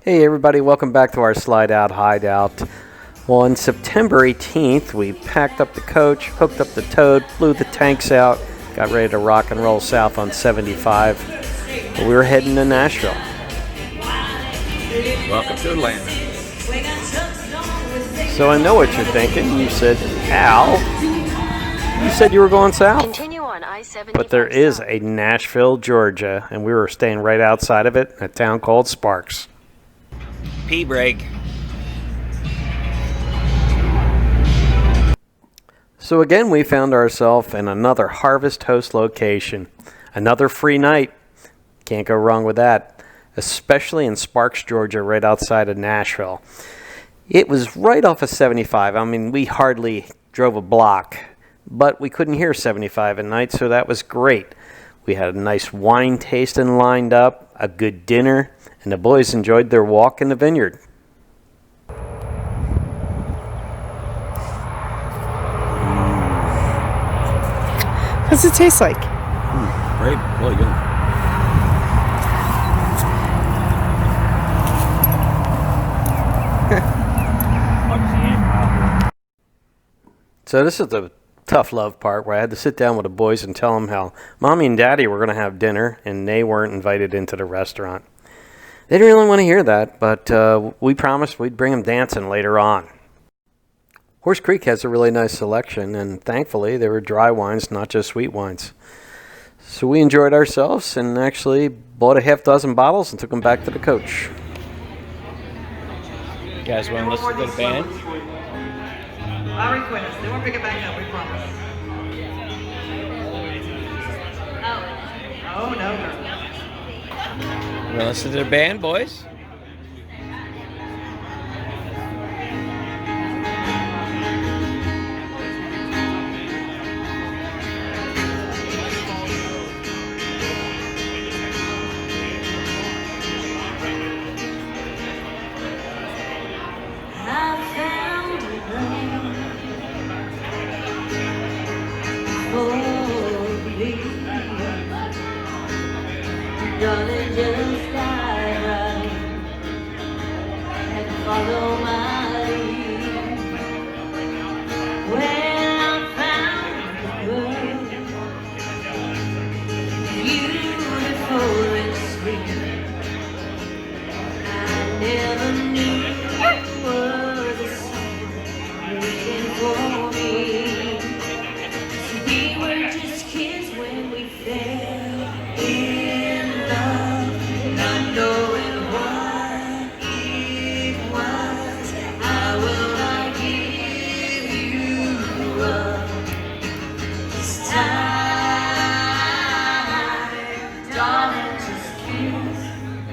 Hey everybody, welcome back to our Slideout-Hideout. Well, on September 18th, we packed up the coach, hooked up the toad, blew the tanks out, got ready to rock and roll south on 75. We were heading to Nashville. Welcome to Atlanta. So I know what you're thinking. You said, Al, you said you were going south. Continue on I-75. But there is a Nashville, Georgia, and we were staying right outside of it in a town called Sparks. Pee break. So again, we found ourselves in another Harvest Host location. Another free night. Can't go wrong with that. Especially in Sparks, Georgia, right outside of Nashville. It was right off of 75. I mean, we hardly drove a block, but we couldn't hear 75 at night, so that was great. We had a nice wine tasting lined up, a good dinner, and the boys enjoyed their walk in the vineyard. What's it taste like? Great, really good. So this is the tough love part where I had to sit down with the boys and tell them how Mommy and Daddy were going to have dinner and they weren't invited into the restaurant. They didn't really want to hear that, but we promised we'd bring them dancing later on. Horse Creek has a really nice selection, and thankfully they were dry wines, not just sweet wines. So we enjoyed ourselves and actually bought a half dozen bottles and took them back to the coach. You guys want to listen to the band? Our request. Then we'll pick it back up, we promise. Oh, no, no. You want to listen to the band, boys? Darling, just dive right and follow my lead. When I found the girl, beautiful and sweet, I never knew it was a sun waiting for me. So we were just kids when we fell in love, not knowing what it was. I will not give you up this time, darling. Just kiss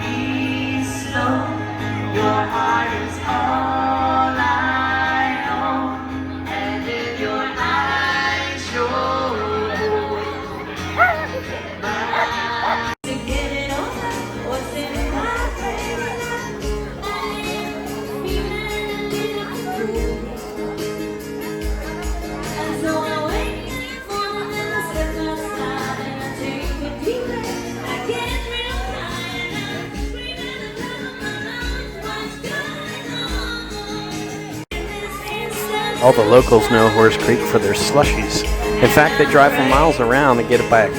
me slow. Your heart is all I own, and in your eyes show. All the locals know Horse Creek for their slushies. In fact, they drive for miles around to get it by a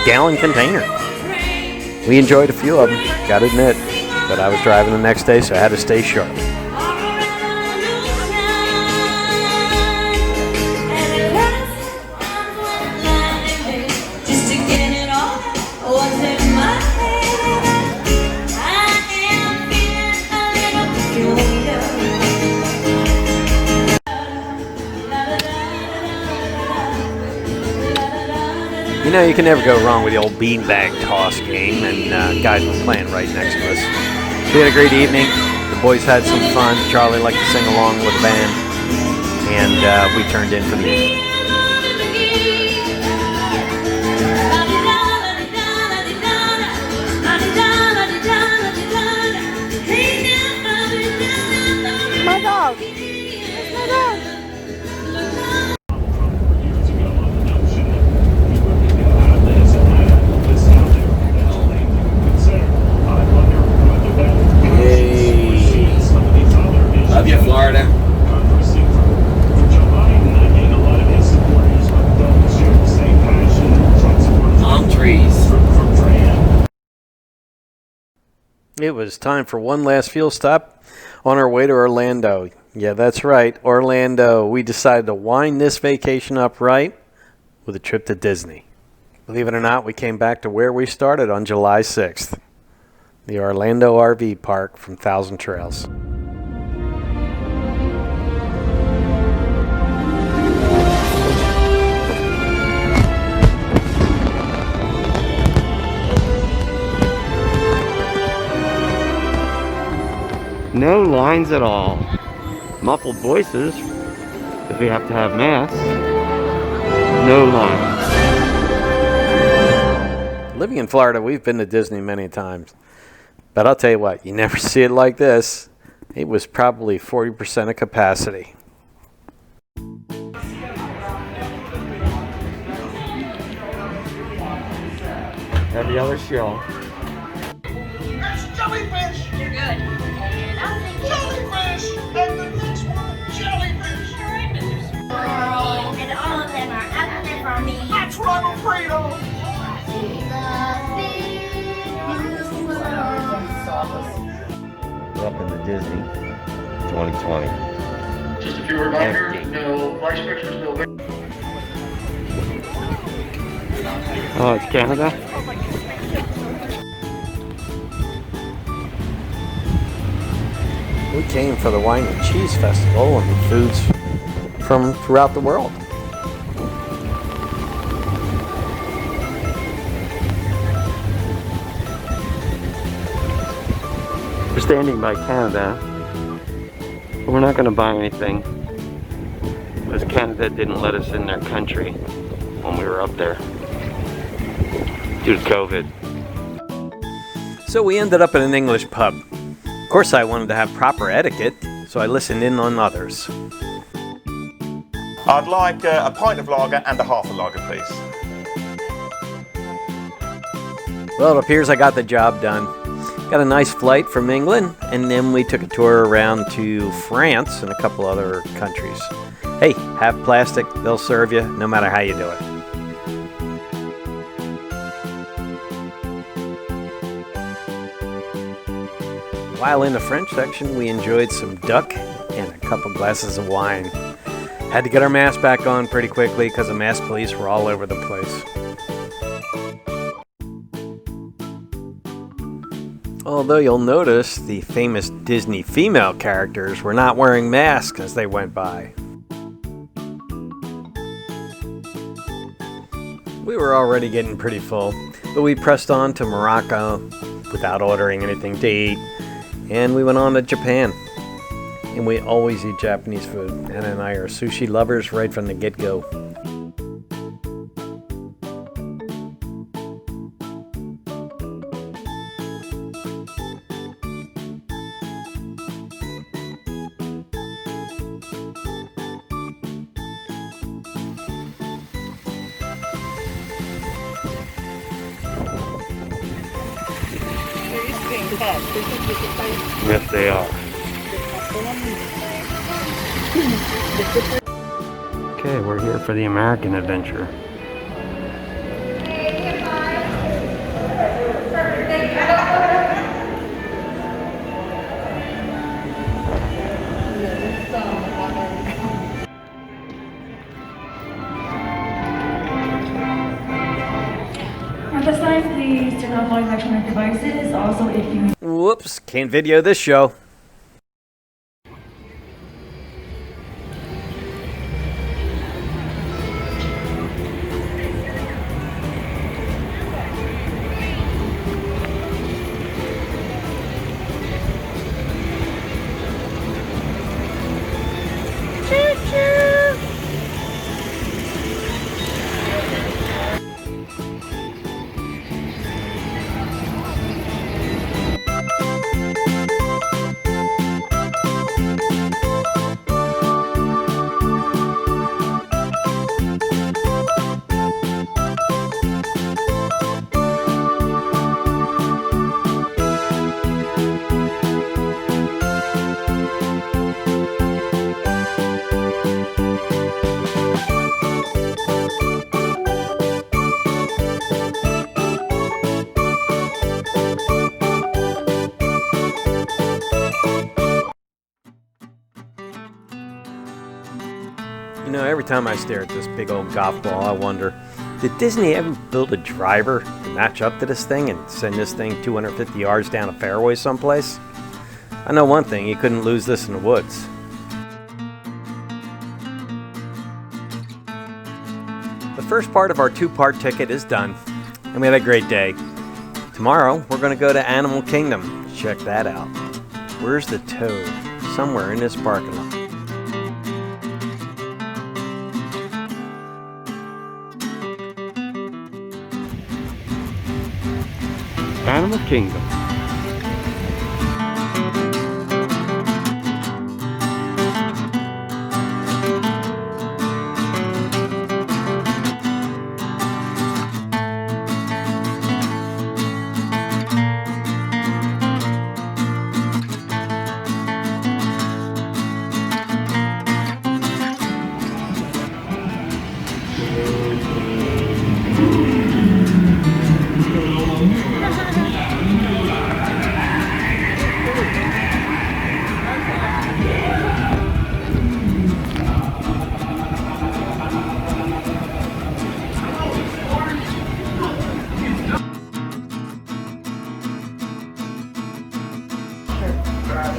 gallon container. We enjoyed a few of them, gotta admit, but I was driving the next day, so I had to stay sharp. You know, you can never go wrong with the old beanbag toss game, and guys were playing right next to us. We had a great evening. The boys had some fun. Charlie liked to sing along with the band, and we turned in for the evening. My dog. Where's my dog? It was time for one last fuel stop on our way to Orlando. Yeah, that's right, Orlando. We decided to wind this vacation up right with a trip to Disney. Believe it or not, we came back to where we started on July 6th, the Orlando RV Park from Thousand Trails. No lines at all. Muffled voices, if we have to have masks. No lines. Living in Florida, we've been to Disney many times. But I'll tell you what, you never see it like this. It was probably 40% of capacity. Every other show. That's jellyfish! You're good. And I'm thinking Jellyfish! And the next one, jellyfish! world, and all of them are out there for me. That's what I'm afraid of! We're up in the Disney 2020. Just a few reminders, no flash pictures, no video. Oh, it's Canada? We came for the Wine and Cheese Festival and foods from throughout the world. We're standing by Canada, but we're not going to buy anything because Canada didn't let us in their country when we were up there due to COVID. So we ended up in an English pub. Of course, I wanted to have proper etiquette, so I listened in on others. I'd like a pint of lager and a half a lager, please. Well, it appears I got the job done. Got a nice flight from England, and then we took a tour around to France and a couple other countries. Hey, have plastic, they'll serve you no matter how you do it. While in the French section, we enjoyed some duck and a couple glasses of wine. Had to get our masks back on pretty quickly because the mask police were all over the place. Although you'll notice the famous Disney female characters were not wearing masks as they went by. We were already getting pretty full, but we pressed on to Morocco without ordering anything to eat, and we went on to Japan. And we always eat Japanese food. Anna and I are sushi lovers right from the get-go. Yes, they are. Okay, we're here for the American adventure. At this time, please turn off all electronic devices. Also, if you Whoops, can't video this show. You know, every time I stare at this big old golf ball, I wonder, did Disney ever build a driver to match up to this thing and send this thing 250 yards down a fairway someplace? I know one thing, you couldn't lose this in the woods. The first part of our 2-part ticket is done, and we had a great day. Tomorrow, we're going to go to Animal Kingdom. Check that out. Where's the toad? Somewhere in this parking lot. Animal Kingdom.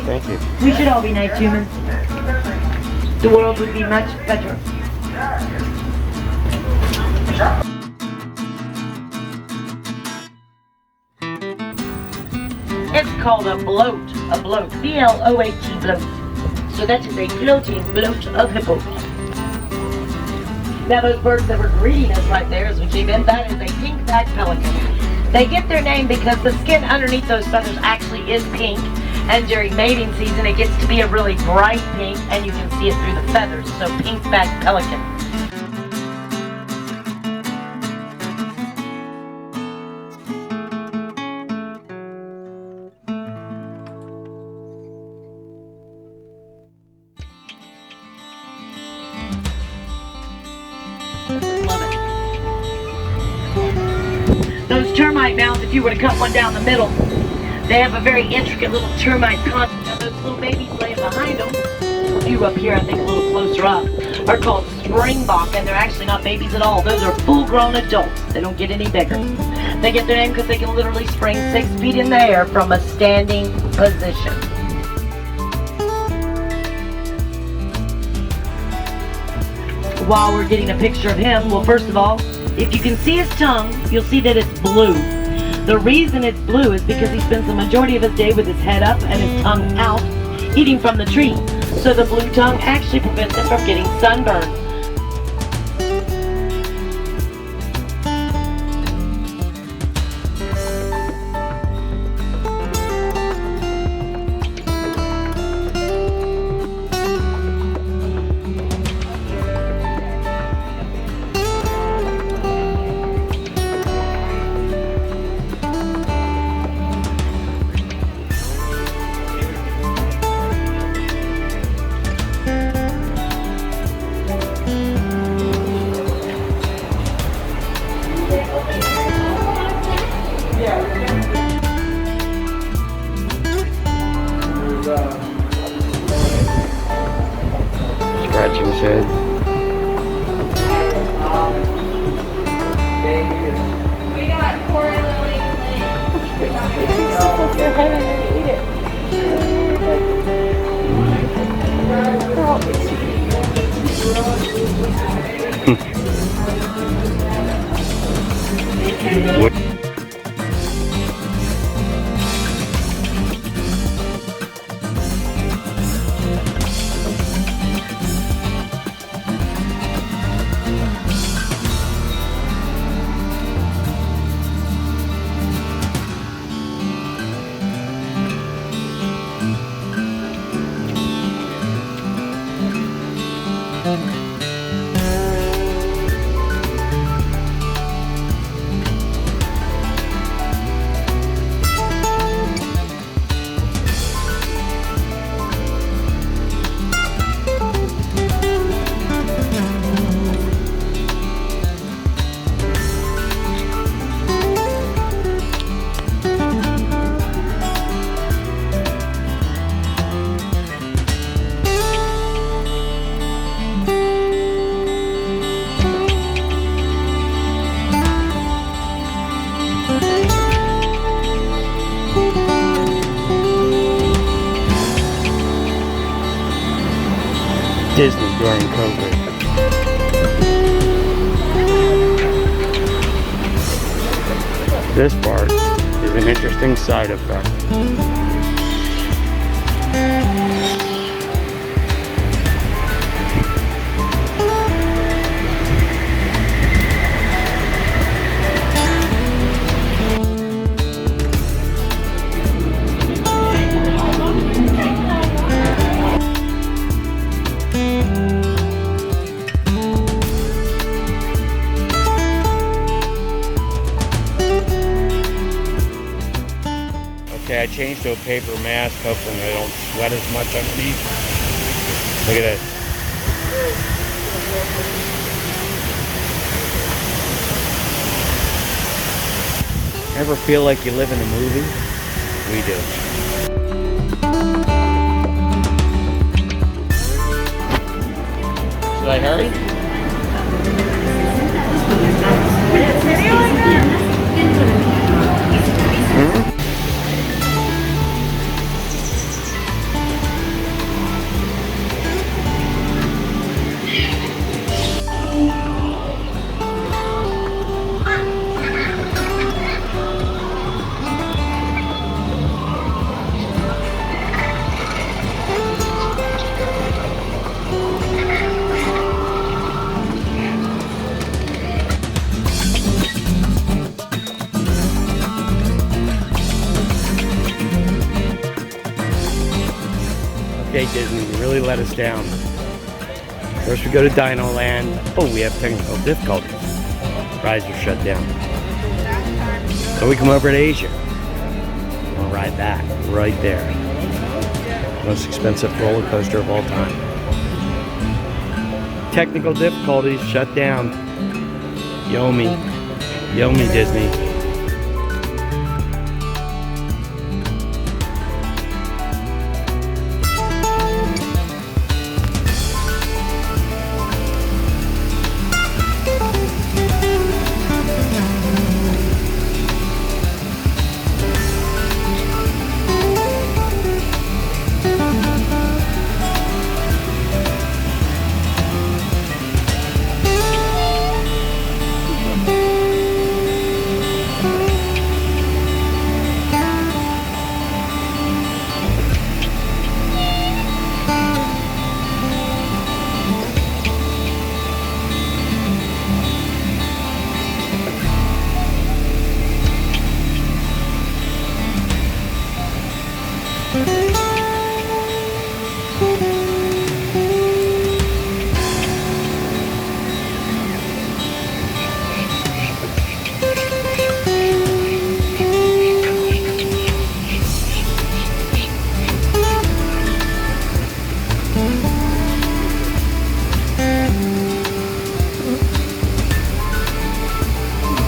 Thank you. We should all be nice humans. The world would be much better. It's called a bloat. A bloat. B-L-O-A-T bloat. So that is a floating bloat of hippos. Now those birds that were greeting us right there as we came in, that is a pink-backed pelican. They get their name because the skin underneath those feathers actually is pink. And during mating season, it gets to be a really bright pink, and you can see it through the feathers. So pink-backed pelican. Love it. Those termite mounds, if you were to cut one down the middle, they have a very intricate little termite colony. Now those little babies laying behind them, a few up here, I think a little closer up, are called springbok, and they're actually not babies at all. Those are full-grown adults. They don't get any bigger. They get their name because they can literally spring 6 feet in the air from a standing position. While we're getting a picture of him, well, first of all, if you can see his tongue, you'll see that it's blue. The reason it's blue is because he spends the majority of his day with his head up and his tongue out, eating from the tree. So the blue tongue actually prevents him from getting sunburned. Scratching his head. We got poor Lily. What? during COVID. This part is an interesting side effect. Okay, I changed to a paper mask, hoping I don't sweat as much underneath. Look at this. Ever feel like you live in a movie? We do. Should I hurry? Okay, Disney, you really let us down. First we go to Dinoland. Oh, we have technical difficulties. Rides are shut down. So we come over to Asia. We'll ride that right there. Most expensive roller coaster of all time. Technical difficulties, shut down. Yo me, Disney.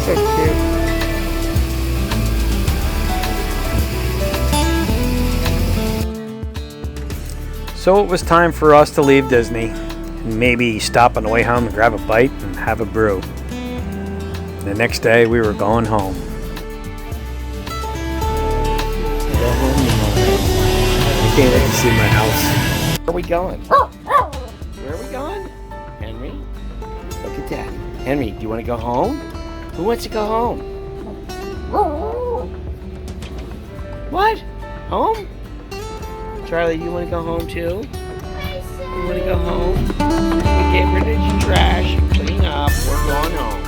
So cute. So it was time for us to leave Disney and maybe stop on the way home and grab a bite and have a brew. The next day we were going home. I can't wait to see my house. Where are we going? Where are we going? Henry? Look at that. Henry, do you want to go home? Who wants to go home? What? Home? Charlie, you want to go home too? You want to go home? We get rid of your trash and clean up. We're going home.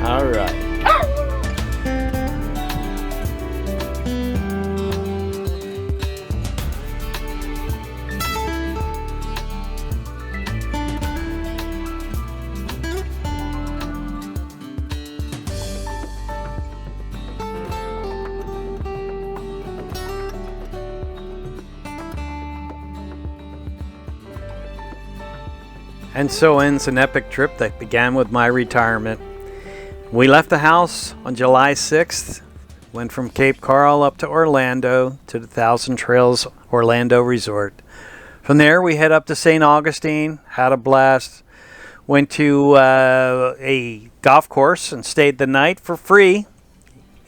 All right. And so ends an epic trip that began with my retirement. We left the house on July 6th, went from Cape Coral up to Orlando to the Thousand Trails Orlando Resort. From there we head up to St. Augustine, had a blast, went to a golf course and stayed the night for free.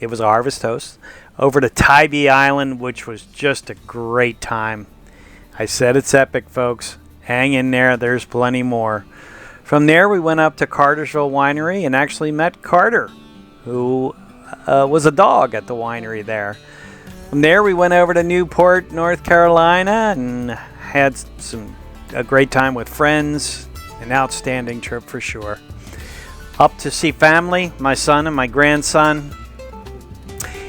It was a Harvest Host. Over to Tybee Island, which was just a great time. I said it's epic, folks. Hang in there, there's plenty more. From there, we went up to Cartersville Winery and actually met Carter, who was a dog at the winery there. From there, we went over to Newport, North Carolina, and had a great time with friends. An outstanding trip for sure. Up to see family, my son and my grandson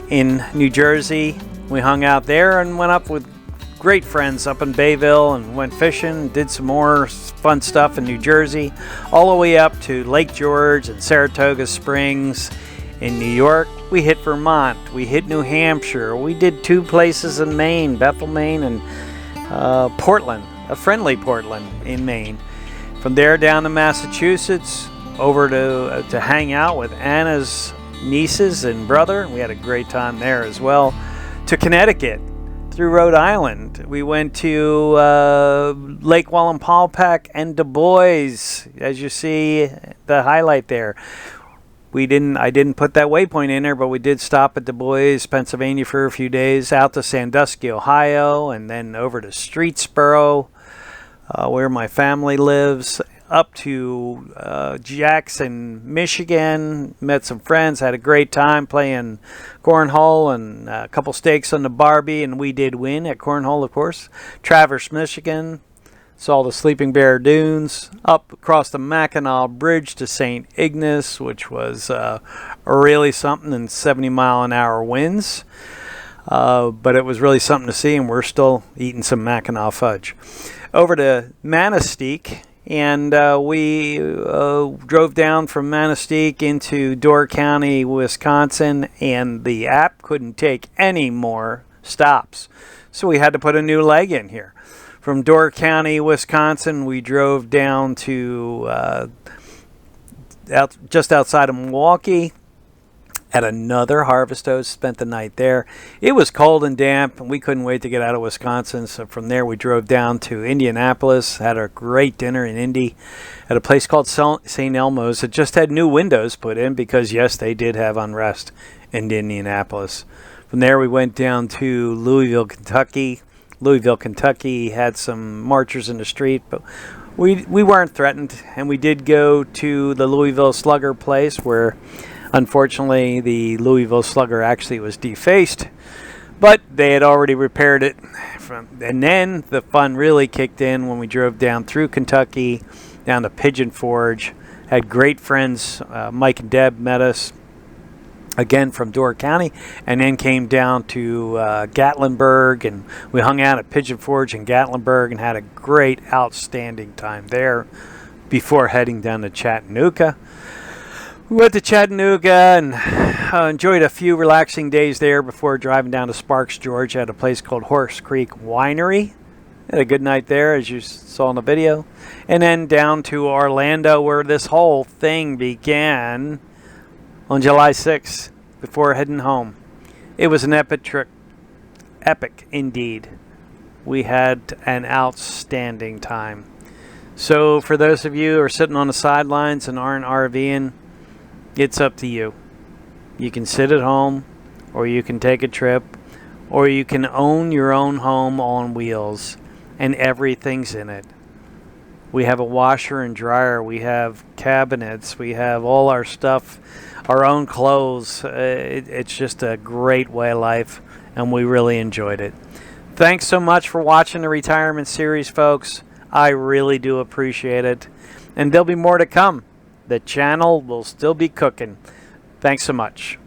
in New Jersey. We hung out there and went up with great friends up in Bayville and went fishing, did some more fun stuff in New Jersey, all the way up to Lake George and Saratoga Springs in New York. We hit Vermont, we hit New Hampshire, we did 2 places in Maine, Bethel, Maine, and Portland, a friendly Portland in Maine. From there down to Massachusetts, over to hang out with Anna's nieces and brother. We had a great time there as well. To Connecticut, through Rhode Island. We went to Lake Wallenpaupack and Du Bois, as you see the highlight there. I didn't put that waypoint in there, but we did stop at Du Bois, Pennsylvania for a few days, out to Sandusky, Ohio, and then over to Streetsboro, where my family lives, up to Jackson, Michigan, met some friends, had a great time playing cornhole and a couple stakes on the Barbie, and we did win at cornhole, of course. Traverse, Michigan, saw the Sleeping Bear Dunes, up across the Mackinac Bridge to St. Ignace, which was really something, in 70-mile-an-hour winds. But it was really something to see, and we're still eating some Mackinac fudge. Over to Manistee, and we drove down from Manistee into Door County, Wisconsin, and the app couldn't take any more stops. So we had to put a new leg in here. From Door County, Wisconsin, we drove down to just outside of Milwaukee, at another Harvest Oats, spent the night there. It was cold and damp, and we couldn't wait to get out of Wisconsin. So from there, we drove down to Indianapolis, had a great dinner in Indy at a place called St. Elmo's that just had new windows put in because, yes, they did have unrest in Indianapolis. From there, we went down to Louisville, Kentucky. Louisville, Kentucky had some marchers in the street, but we weren't threatened, and we did go to the Louisville Slugger place where, unfortunately, the Louisville Slugger actually was defaced, but they had already repaired it. And then the fun really kicked in when we drove down through Kentucky, down to Pigeon Forge. Had great friends. Mike and Deb met us, again from Door County, and then came down to Gatlinburg, and we hung out at Pigeon Forge and Gatlinburg and had a great, outstanding time there before heading down to Chattanooga. We went to Chattanooga and enjoyed a few relaxing days there before driving down to Sparks, Georgia at a place called Horse Creek Winery. Had a good night there, as you saw in the video. And then down to Orlando, where this whole thing began on July 6th before heading home. It was an epic trip. Epic indeed. We had an outstanding time. So for those of you who are sitting on the sidelines and aren't RVing, it's up to you. You can sit at home, or you can take a trip, or you can own your own home on wheels, and everything's in it. We have a washer and dryer, we have cabinets, we have all our stuff, our own clothes. It's just a great way of life, and we really enjoyed it. Thanks so much for watching the retirement series, folks. I really do appreciate it, and there'll be more to come. The channel will still be cooking. Thanks so much.